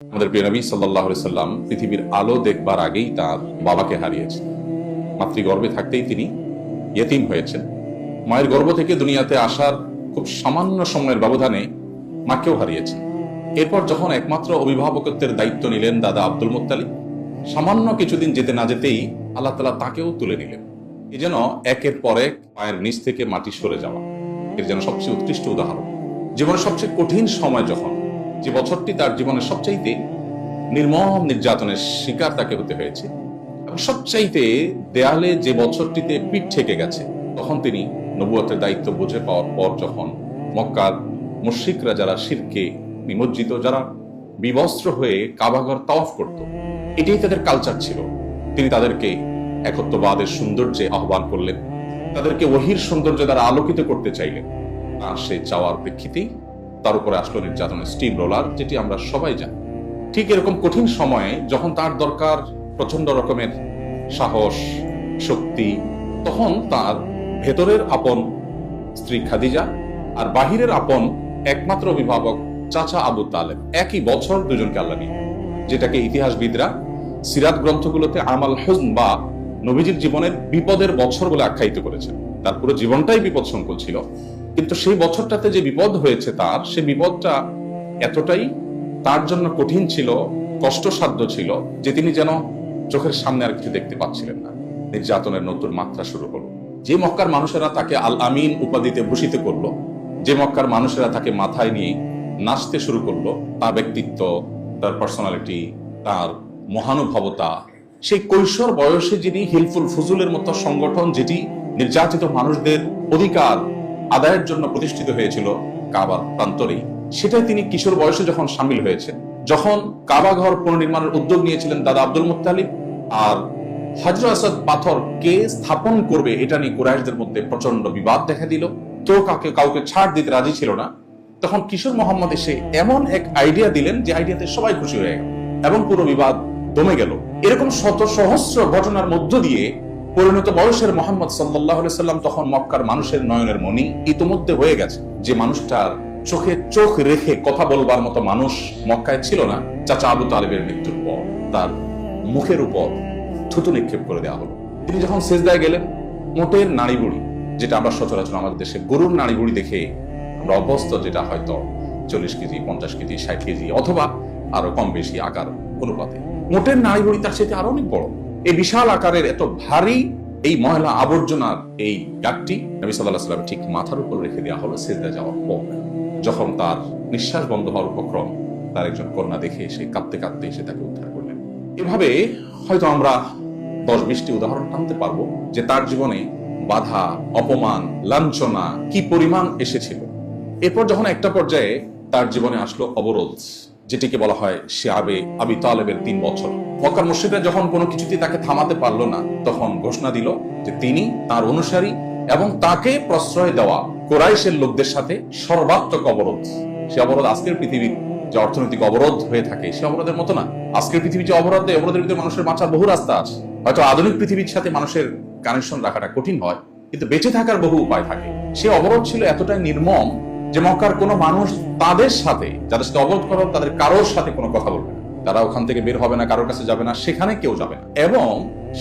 আমাদের প্রিয় নবী সাল্লাল্লাহু আলাইহি সাল্লাম পৃথিবীর আলো দেখবার আগেই তার বাবাকে হারিয়েছেন। মাতৃগর্ভে থাকতেই তিনি ইয়েতিম হয়েছেন। মায়ের গর্ভ থেকে দুনিয়াতে আসার খুব সামান্য সময়ের ব্যবধানে মাকেও হারিয়েছেন। এরপর যখন একমাত্র অভিভাবকত্বের দায়িত্ব নিলেন দাদা আব্দুল মুত্তালিব, সামান্য কিছুদিন যেতে না যেতেই আল্লাহ তাআলা তাকেও তুলে নিলেন। এ যেন একের পর এক পায়ের নিচ থেকে মাটি সরে যাওয়া, এর যেন সবচেয়ে উৎকৃষ্ট উদাহরণ। জীবনের সবচেয়ে কঠিন সময় যখন, যে বছরটি তার জীবনের সবচাইতে নির্মম নির্যাতনের শিকার তাকে হতে হয়েছে, এবং সবচাইতে দেয়ালে যে বছরটিতে পিঠ ঠেকে গেছে, তখন তিনি নবুয়তের দায়িত্ব বুঝে পাওয়ার পর যখন মক্কার মুশরিকরা যারা শিরকে নিমজ্জিত, যারা বিবস্ত্র হয়ে কাবাঘর তাওয়াফ করত, এটাই তাদের কালচার ছিল, তিনি তাদেরকে একত্ববাদের সৌন্দর্যে আহ্বান করলেন, তাদেরকে ওহির সৌন্দর্য দ্বারা আলোকিত করতে চাইলেন। আর সেই চাওয়ার প্রেক্ষিতেই তার উপরে আসলো নির্যাতনের স্টিম রোলার, যেটি আমরা সবাই জানি। ঠিক এরকম কঠিন সময়ে যখন তার দরকার প্রচন্ড রকমের সাহস, শক্তি, তখন তার ভেতরের আপন স্ত্রী খাদিজা আর বাহিরের আপন একমাত্র অভিভাবক চাচা আবু তালেব, একই বছর দুজনকে আল্লাহ নিয়ে, যেটাকে ইতিহাসবিদরা সিরাত গ্রন্থগুলোতে আমাল হুজন বা নবীজির জীবনের বিপদের বছর বলে আখ্যায়িত করেছেন। তার পুরো জীবনটাই বিপদ সংকুল ছিল, কিন্তু সেই বছরটাতে যে বিপদ হয়েছে তার, সে বিপদটা এতটাই তার জন্য কঠিন ছিল, কষ্টসাধ্য ছিল, যে তিনি যেন চোখের সামনে আর কিছু দেখতে পাচ্ছিলেন না। নির্যাতনের নতুন মাত্রা শুরু হলো। যে মক্কার মানুষেরা তাকে আল আমিন উপাধিতে ভূষিত করলো, যে মক্কার মানুষেরা তাকে মাথায় নিয়ে নাচতে শুরু করলো, তার ব্যক্তিত্ব, তার পার্সোনালিটি, তার মহানুভবতা, সেই কৈশোর বয়সে যিনি হিলফুল ফুজুলের মতো সংগঠন, যেটি নির্যাতিত মানুষদের অধিকার আদায়ের জন্য প্রতিষ্ঠিত হয়েছিল কাবার প্রান্তরেই, সেটাই তিনি কিশোর বয়সে যখন সামিল হয়েছে, যখন কাবা ঘর পুনর্নির্মাণের উদ্যোগ নিয়েছিলেন দাদা আব্দুল মুত্তালিব, আর হাজর আসাদ পাথর কে স্থাপন করবে এটা নিয়ে কুরাইশদের মধ্যে প্রচন্ড বিবাদ দেখা দিল, তো কাউকে ছাড় দিতে রাজি ছিল না, তখন কিশোর মোহাম্মদ এসে এমন এক আইডিয়া দিলেন যে আইডিয়াতে সবাই খুশি হয়ে গেল এবং পুরো বিবাদ দমে গেল। এরকম শত সহস্র ঘটনার মধ্য দিয়ে পরিণত বয়সের মুহাম্মদ সাল্লাল্লাহু আলাইহি সাল্লাম তখন মক্কার মানুষের নয়নের মণি ইতোমধ্যে হয়ে গেছে। যে মানুষটার চোখে চোখ রেখে কথা বলবার মতো মানুষ মক্কায় ছিল না, চাচা আবু তালেবের মৃত্যুর পর তার মুখের উপর থুতু নিক্ষেপ করে দেওয়া হলো। তিনি যখন সেজদায় গেলেন, মোটের নাড়ি বুড়ি, যেটা আমরা সচরাচর আমাদের দেশে গরুর নাড়ি বুড়ি দেখে আমরা অভ্যস্ত, যেটা হয়তো 40 কেজি, 50 কেজি, 60 কেজি অথবা আরো কম বেশি আকার অনুপাতে, মোটের নাড়ি বুড়ি তার সাথে আরো অনেক বড়। এই বিশাল আকারের এত ভারী এই ময়লা আবর্জনার এই গাঁটটি নবী সাল্লাল্লাহু আলাইহি ওয়াসাল্লাম ঠিক মাথার উপর রেখে দেওয়া হলো সেজদা যাওয়ার পর। যখন তার নিঃশ্বাস বন্ধ হওয়ার উপক্রম, তার একজন কন্যা দেখে সে কাঁদতে কাঁদতে এসে তাকে উদ্ধার করলেন। এভাবে হয়তো আমরা 10-20টি উদাহরণ টানতে পারবো যে তার জীবনে বাধা, অপমান, লাঞ্ছনা কি পরিমাণ এসেছিল। এরপর যখন একটা পর্যায়ে তার জীবনে আসলো অবরোধ, যেটিকে বলা হয় শিআবে আবি তালেবের 3 বছর। মক্কার মুশরিকরা যখন কোনো কিছুতেই তাকে থামাতে পারলো না, তখন ঘোষণা দিল যে তিনি, তার অনুসারী এবং তাকে প্রশ্রয় দেওয়া কুরাইশের লোকদের সাথে সর্বাত্মক অবরোধ। সে অবরোধ আজকের পৃথিবীর যে অর্থনৈতিক অবরোধ হয়ে থাকে সে অবরোধের মতো না। আজকের পৃথিবী যে অবরোধ দেয়, অবরোধের ভিতরে মানুষের বাঁচার বহু রাস্তা আছে। হয়তো আধুনিক পৃথিবীর সাথে মানুষের কানেকশন রাখাটা কঠিন হয়, কিন্তু বেঁচে থাকার বহু উপায় থাকে। সে অবরোধ ছিল এতটাই নির্মম যে মক্কার কোনো মানুষ তাদের সাথে, যাদের সাথে অবরোধ করা তাদের কারোর সাথে কোনো কথা বলবে না, তারা ওখান থেকে বের হবে না, কারোর কাছে যাবে না, সেখানে কেউ যাবে না। এবং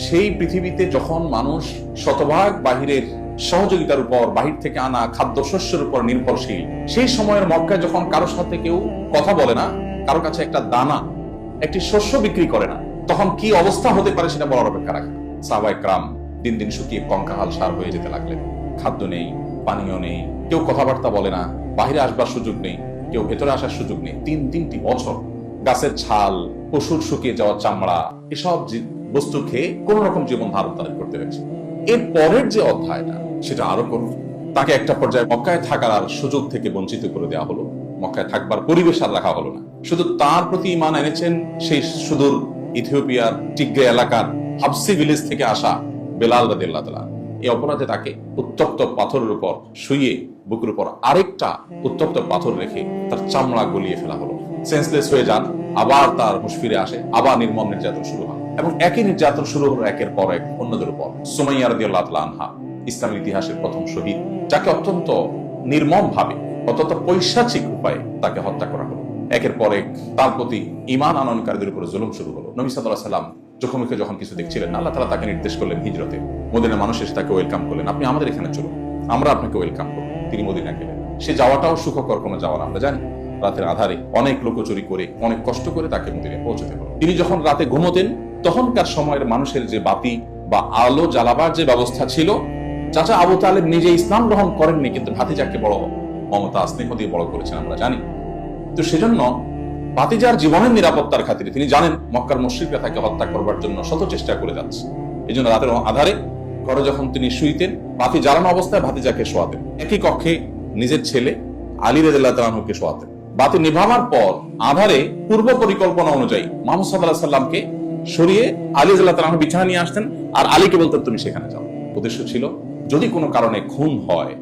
সেই পৃথিবীতে যখন মানুষ শতভাগ বাহিরের সহযোগিতার উপর, বাহির থেকে আনা খাদ্যশস্যের উপর নির্ভরশীল, সেই সময়ের মক্কায় যখন কারোর সাথে কেউ কথা বলে না, কারোর কাছে একটা দানা, একটি শস্য বিক্রি করে না, তখন কি অবস্থা হতে পারে সেটা বলার অপেক্ষা রাখে। সাহাবায়ে কেরাম দিন দিন শুকিয়ে কঙ্কাহাল সার হয়ে যেতে লাগলেন। খাদ্য নেই, পানীয় নেই, কেউ কথাবার্তা বলে না, বাহিরে আসবার সুযোগ নেই, কেউ ভেতরে আসার সুযোগ নেই। 3 বছর গাছের ছাল, পশুর শুকিয়ে যাওয়া চামড়া, এসব বস্তু খেয়ে কোন রকম জীবন ধারণ তাদের করতে হয়েছে। এর পরের যে অধ্যায়টা, সেটা আরো করুন। তাকে একটা পর্যায়ে মক্কায় থাকার আর সুযোগ থেকে বঞ্চিত করে দেওয়া হলো, মক্কায় থাকবার পরিবেশ আর রাখা হলো না। শুধু তার প্রতি ঈমান এনেছেন সেই সুদূর ইথিওপিয়ার টিগ্রে এলাকার হাবসি ভিলেজ থেকে আসা বেলাল রাদিয়াল্লাহু তাআলা। এই অপরাধে তাকে উত্তপ্ত পাথরের উপর শুইয়ে বুকের উপর আরেকটা উত্তপ্ত পাথর রেখে তার চামড়া গলিয়ে ফেলা হলো। সেন্সলেস হয়ে যান, আবার তার হুঁশ ফিরে আসে, আবার নির্মম নির্যাতন শুরু হয় এবং একই নির্যাতন শুরু হলো একের পর এক অন্যদের উপর। সুমাইয়া রাদিয়াল্লাহু তাআলা আনহা, ইসলামের ইতিহাসের প্রথম শহীদ, যাকে অত্যন্ত নির্মম ভাবে, অত্যন্ত পৈশাচিক উপায়ে তাকে হত্যা করা হলো। একের পর এক তার প্রতি ঈমান আনয়নকারীদের উপর জুলুম শুরু হলো। নবী সাল্লাল্লাহু আলাইহি ওয়াসাল্লাম চোখে যখন কিছু দেখছিলেন, আল্লাহ তাআলা তাকে নির্দেশ করলেন হিজরতে। মদিনার মানুষ এসে তাকে ওয়েলকাম করলেন, আপনি আমাদের এখানে চলুন, আমরা আপনাকে ওয়েলকাম করব। তিনি মদিনা গেলেন। সে যাওয়াটাও সুখকর কোনো যাওয়া না, আমরা জানি। রাতের আধারে অনেক লুকোচুরি করে, অনেক কষ্ট করে তাকে মদিনায় পৌঁছতে হলো। তিনি যখন রাতে ঘুমোতেন, তখনকার সময়ের মানুষের যে বাতি বা আলো জ্বালাবার যে ব্যবস্থা ছিল, চাচা আবু তালেব নিজে ইসলাম গ্রহণ করেননি, কিন্তু ভাতিজাকে বড় মমতা স্নেহ দিয়ে বড় করেছেন, আমরা জানি। তো সেজন্য ভাতিজার জীবনের নিরাপত্তার খাতিরে তিনি জানেন মক্কার মুশরিকরা তাকে হত্যা করবার জন্য শত চেষ্টা করে যাচ্ছে। এই জন্য রাতের আধারে ঘরে যখন তিনি শুইতেন, বাতি জ্বালানো অবস্থায় ভাতিজাকে শোয়াতেন। একই কক্ষে নিজের ছেলে আলী রাদিয়াল্লাহু তাআলা আনহুকে শোয়াতেন। বাতি নিভাবার পর আধারে পূর্ব পরিকল্পনা অনুযায়ী মুহাম্মদ সাল্লাল্লাহু আলাইহি সাল্লামকে সরিয়ে আলী রাদিয়াল্লাহু তাআলা আনহু বিছানা নিয়ে আসতেন, আর আলীকে বলতেন তুমি সেখানে যাও। উদ্দেশ্য ছিল যদি কোনো কারণে খুন হয়,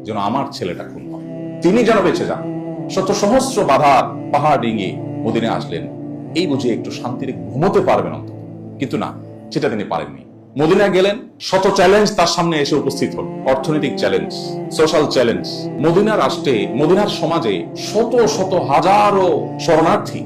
যেন আমার ছেলেটা খুন হয়, তিনি যেন বেঁচে যান। শত সহস্র বাধার পাহাড় ডিঙিয়ে মদিনায় আসলেন, এই বুঝে একটু শান্তিতে ঘুমোতে পারবেন অন্তত, কিন্তু না, সেটা তিনি পারেননি। মদিনায় গেলেন, শত চ্যালেঞ্জ তার সামনে এসে উপস্থিত হল। অর্থনৈতিক চ্যালেঞ্জ, সোশ্যাল চ্যালেঞ্জ। মদিনার রাষ্ট্রে, মদিনার সমাজে শত শত হাজারো শরণার্থী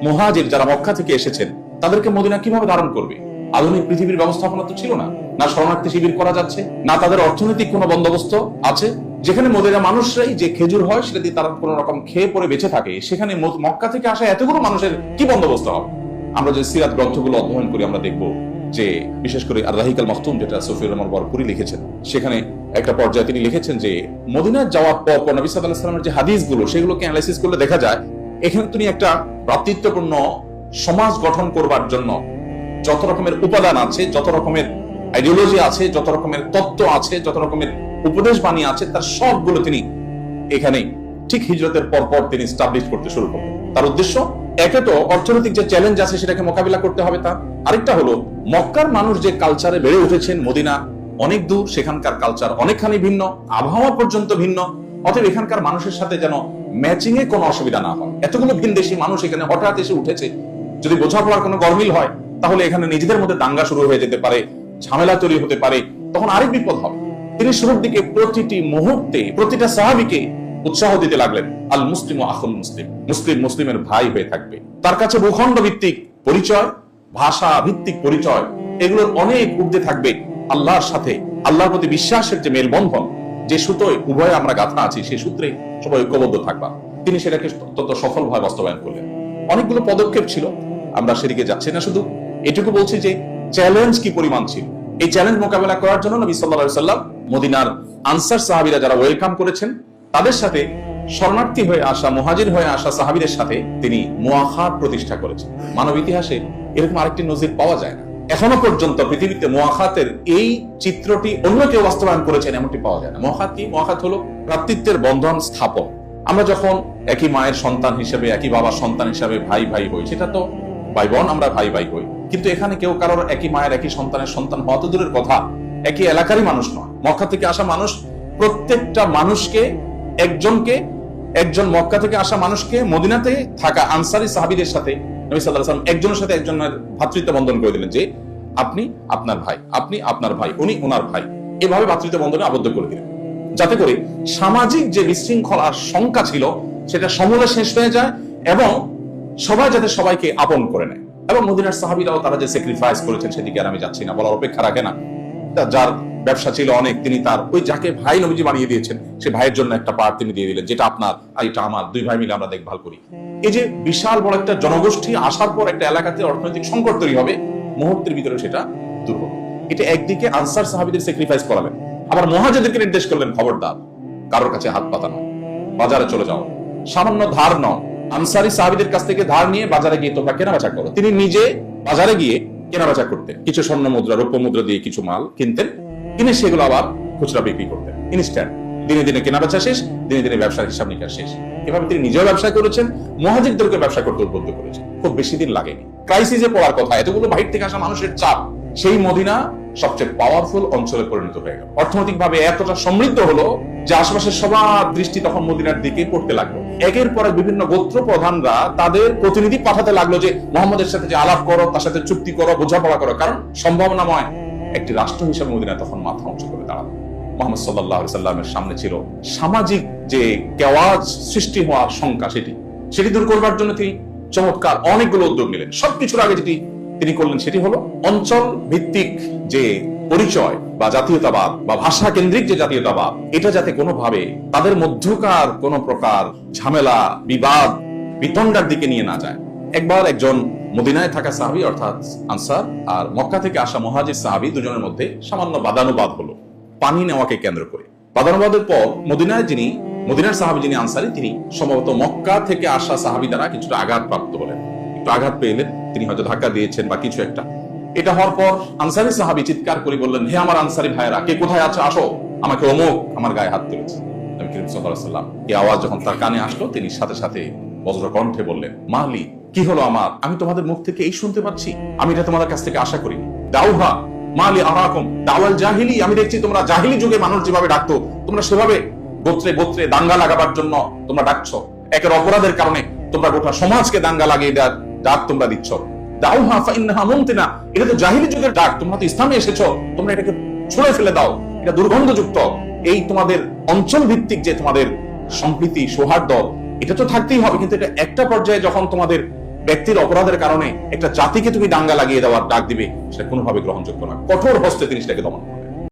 মুহাজির যারা মক্কা থেকে এসেছেন, তাদেরকে মদিনা কিভাবে ধারণ করবে? আধুনিক পৃথিবীর ব্যবস্থাপনা তো ছিল না। না শরণার্থী শিবির করা যাচ্ছে, না তাদের অর্থনৈতিক কোনো বন্দোবস্ত আছে। যেখানে মদিনা মানুষরাই যে খেজুর হয় সেটা দিয়ে তারা কোন রকম খেয়ে পরে বেঁচে থাকে, সেখানে মক্কা থেকে আসা এতগুলো মানুষের কি বন্দোবস্ত হবে? আমরা যে সিরাত গ্রন্থগুলো অধ্যয়ন করি, আমরা দেখব যে বিশেষ করে আর রাহিকাল মাখতুম, যেটা সফিউর রহমান বরপুরি লিখেছেন, সেখানে একটা পর্যায়ে তিনি লিখেছেন যে মদিনায় যাওয়ার পর নবী সাল্লাল্লাহু আলাইহি ওয়াসাল্লামের যে হাদিসগুলো, সেগুলোকে অ্যানালাইসিস করলে দেখা যায় এখানে তিনি একটা ভ্রাতৃত্বপূর্ণ সমাজ গঠন করবার জন্য যত রকমের উপাদান আছে, যত রকমের আইডিওলজি আছে, যত রকমের তত্ত্ব আছে, যত রকমের উপদেশ বাণী আছে, তার সবগুলো তিনি এখানে ঠিক হিজরতের পর তিনি এস্টাবলিশ করতে শুরু করলেন। তার উদ্দেশ্য, একে তো অর্থনৈতিক যে চ্যালেঞ্জ আছে সেটাকে মোকাবিলা করতে হবে তার, আরেকটা হলো মক্কার মানুষ যে কালচারে বেড়ে উঠেছেন, মদিনা অনেক দূর, সেখানকার কালচার অনেকখানি ভিন্ন, আবহাওয়া পর্যন্ত ভিন্ন। অতএব এখানকার মানুষের সাথে যেন ম্যাচিং এ কোনো অসুবিধা না হয়। এতগুলো ভিনদেশী মানুষ এখানে হঠাৎ এসে উঠেছে, যদি বোঝাপড়ার কোনো গরমিল হয়, তাহলে এখানে নিজেদের মধ্যে দাঙ্গা শুরু হয়ে যেতে পারে, ঝামেলা তৈরি হতে পারে, তখন আরেক বিপদ হবে। তিনি শুরুর দিকে প্রতিটি মুহূর্তে প্রতিটা সাহাবীকে উৎসাহ দিতে লাগলেন, আল মুসলিম ও আখুল মুসলিম, মুসলিম মুসলিমের ভাই হয়ে থাকবে। তার কাছে ভূখণ্ড ভিত্তিক পরিচয়, ভাষা ভিত্তিক পরিচয়, এগুলোর অনেক ঊর্ধ্বে থাকবে আল্লাহর সাথে, আল্লাহর প্রতি বিশ্বাসের যে মেলবন্ধন, যে সুতোয় উভয় আমরা গাঁথা আছি, সেই সূত্রে সবাই ঐক্যবদ্ধ থাকবা। তিনি সেটাকে তত সফলভাবে বাস্তবায়ন করলেন। অনেকগুলো পদক্ষেপ ছিল, আমরা সেদিকে যাচ্ছি না, শুধু এটুকু বলছি যে চ্যালেঞ্জ কি পরিমাণ ছিল। এই চ্যালেঞ্জ মোকাবেলা করার জন্য নবী সাল্লাল্লাহু আলাইহি ওয়াসাল্লাম মদিনার আনসার সাহাবীরা যারা ওয়েলকাম করেছেন, তাদের সাথে শরণার্থী হয়ে আসা, মুহাজির হয়ে আসা সাহাবীদের সাথে তিনি মুআখাত প্রতিষ্ঠা করেছেন। মানব ইতিহাসে এরকম আরেকটি নজির পাওয়া যায় না। এখনো পর্যন্ত পৃথিবীতে মুআখাতের এই চিত্রটি অন্য কেউ বাস্তবায়ন করেছেন এমনটি পাওয়া যায় না। মুআখাত কি? মুআখাত হলো ভ্রাতৃত্বের বন্ধন স্থাপন। আমরা যখন একই মায়ের সন্তান হিসেবে, একই বাবার সন্তান হিসেবে ভাই ভাই হই, সেটা তো ভাই বোন, আমরা ভাই ভাই হই, কিন্তু এখানে কেউ কারোর একই মায়ের একই সন্তানের সন্তান হওয়া তো দূরের কথা, একই এলাকারই মানুষ নয়। মক্কা থেকে আসা মানুষ, প্রত্যেকটা মানুষকে, একজন মক্কা থেকে আসা মানুষকে মদিনাতে থাকা আনসারী সাহাবীদের সাথে নবী সাল্লাল্লাহু আলাইহি ওয়াসাল্লাম একজনের সাথে একজনের ভ্রাতৃত্ব বন্ধন করে দিলেন, যে আপনি আপনার ভাই, আপনি আপনার ভাই, উনি ওনার ভাই, এভাবে ভ্রাতৃত্ব বন্ধনে আবদ্ধ করে দিলেন, যাতে করে সামাজিক যে বিশৃঙ্খলার শঙ্কা ছিল সেটা সমূলে শেষ হয়ে যায় এবং সবাই যাতে সবাইকে আপন করে নেয়। এবং মদিনার সাহাবীরাও তারা যে স্যাক্রিফাইস করেছেন, সেদিকে আর আমি যাচ্ছি না, বলার অপেক্ষা রাখে না। যার ব্যবসা ছিল অনেক, তিনি তার ওই যাকে ভাই নবীজি বানিয়ে দিয়েছেন, সে ভাইয়ের জন্য একটা পার্ট তিনি দিয়ে দিলেন, যেটা আপনার আর এটা আমার, দুই ভাই মিলে আমরা দেখভাল করি। এই যে বিশাল বড় একটা জনগোষ্ঠী আসার পর একটা এলাকাতে অর্থনৈতিক সংকট তৈরি হবে, মুহূর্তের ভিতরে সেটা দূর হবে। এটা একদিকে আনসার সাহাবীদের স্যাক্রিফাইস করালেন, আবার মুহাজিরদেরকে নির্দেশ করলেন, খবরদার কারোর কাছে হাত পাতা নয়, বাজারে চলে যাও, সামান্য ধার নাও, আনসারী সাহাবীদের কাছ থেকে ধার নিয়ে বাজারে গিয়ে তোমরা কেনাবেচা করো। তিনি নিজে বাজারে গিয়ে কেনাবেচা করতেন, কিছু স্বর্ণ মুদ্রা, রৌপ্য মুদ্রা দিয়ে কিছু মাল কিনতেন, কিনে সেগুলো আবার খুচরা বিক্রি করতেন ইনস্ট্যান্ট। দিনে দিনে কেনাবেচা শেষ, দিনে দিনে ব্যবসার হিসাব নিকাশ শেষ। এভাবে তিনি নিজেও ব্যবসা করেছেন, মুহাজিরদেরকে ব্যবসা করতে উদ্বুদ্ধ করেছেন। খুব বেশি দিন লাগেনি, ক্রাইসিসে পড়ার কথা, এতগুলো বাহির থেকে আসা মানুষের চাপ, সেই মদিনা সবচেয়ে পাওয়ারফুল অঞ্চলে পরিণত হয়ে গেল। অর্থনৈতিক ভাবে এতটা সমৃদ্ধ হলো যে আশেপাশের সবার দৃষ্টি তখন মদিনার দিকে পড়তে লাগলো। একের পর বিভিন্ন গোত্র প্রধানরা তাদের প্রতিনিধি পাঠাতে লাগলো যে মুহাম্মদের সাথে যে আলাপ করো, তার সাথে চুক্তি করো, বোঝাপড়া করো, কারণ সম্ভাবনাময় একটি রাষ্ট্র হিসেবে মদিনা তখন মাথা উঁচু করে দাঁড়ালো। মুহাম্মদ সাল্লাল্লাহু আলাইহি সাল্লামের সামনে ছিল সামাজিক যে কেওয়াজ সৃষ্টি হওয়ার শঙ্কা, সেটি সেটি দূর করবার জন্য তিনি চমৎকার অনেকগুলো উদ্যোগ নিলেন। সবকিছুর আগে যেটি তিনি করলেন সেটি হলো অঞ্চল ভিত্তিক যে পরিচয় বা জাতীয়তাবাদ বা ভাষা কেন্দ্রিক যে জাতীয়তাবাদ, এটা যাতে কোনোভাবে তাদের মধ্যকার কোন প্রকার ঝামেলা, বিবাদ, বিতণ্ডার দিকে নিয়ে না যায়। একবার একজন মদিনায় থাকা সাহাবী অর্থাৎ আনসার আর মক্কা থেকে আসা মুহাজির সাহাবী দুজনের মধ্যে সামান্য বাদানুবাদ হলো পানি নেওয়াকে কেন্দ্র করে। বাদানুবাদের পর মদিনার সাহাবী যিনি আনসারী, তিনি সম্ভবত মক্কা থেকে আসা সাহাবী দ্বারা কিছুটা আঘাতপ্রাপ্ত হলেন, একটু আঘাত পেলেন, তিনি হয়তো ধাক্কা দিয়েছেন বা কিছু একটা। এটা হওয়ার পর আনসারী সাহাবী চিৎকার করে বললেন, হে আমার আনসারী ভাইয়েরা, কে কোথায় আছে আসো, আমাকে অমুক আমার গায়ে হাত তুলেছে। নবী করিম সাল্লাল্লাহু আলাইহি ওয়াসাল্লাম এই আওয়াজ যখন তার কানে আসলো, তিনি সাথে সাথে বজ্র কণ্ঠে বললেন, মালি, কি হলো আমার? আমি তোমাদের মুখ থেকে এই শুনতে পাচ্ছি, আমি এটা তোমাদের কাছ থেকে আশা করিনি। দাউহা মালি আরাকুম দাওয়াল জাহিলি, আমি দেখছি তোমরা জাহিলি যুগে মানুষ যেভাবে ডাকতো, তোমরা সেভাবে গোত্রে গোত্রে দাঙ্গা লাগাবার জন্য তোমরা ডাকছো। একের অপরাধের কারণে তোমরা গোটা সমাজকে দাঙ্গা লাগিয়ে ডাক তোমরা দিচ্ছ। দাউহা ফাইন্নাহা মুমতিনা, এটা তো জাহিলি যুগের ডাক, তোমরা তো ইসলামে এসেছো, তোমরা এটাকে ছুঁড়ে ফেলে দাও, এটা দুর্গন্ধযুক্ত। এই তোমাদের অঞ্চল ভিত্তিক যে তোমাদের সম্প্রীতি সৌহার্দ্য, এটা তো থাকতেই হবে, কিন্তু এটা একটা পর্যায়ে যখন তোমাদের ব্যক্তির অপরাধের কারণে একটা জাতিকে তুমি দাঙ্গা লাগিয়ে দেওয়ার ডাক দিবে, সেটা কোনোভাবে গ্রহণযোগ্য না। কঠোর হস্তে তিনি সেটাকে দমন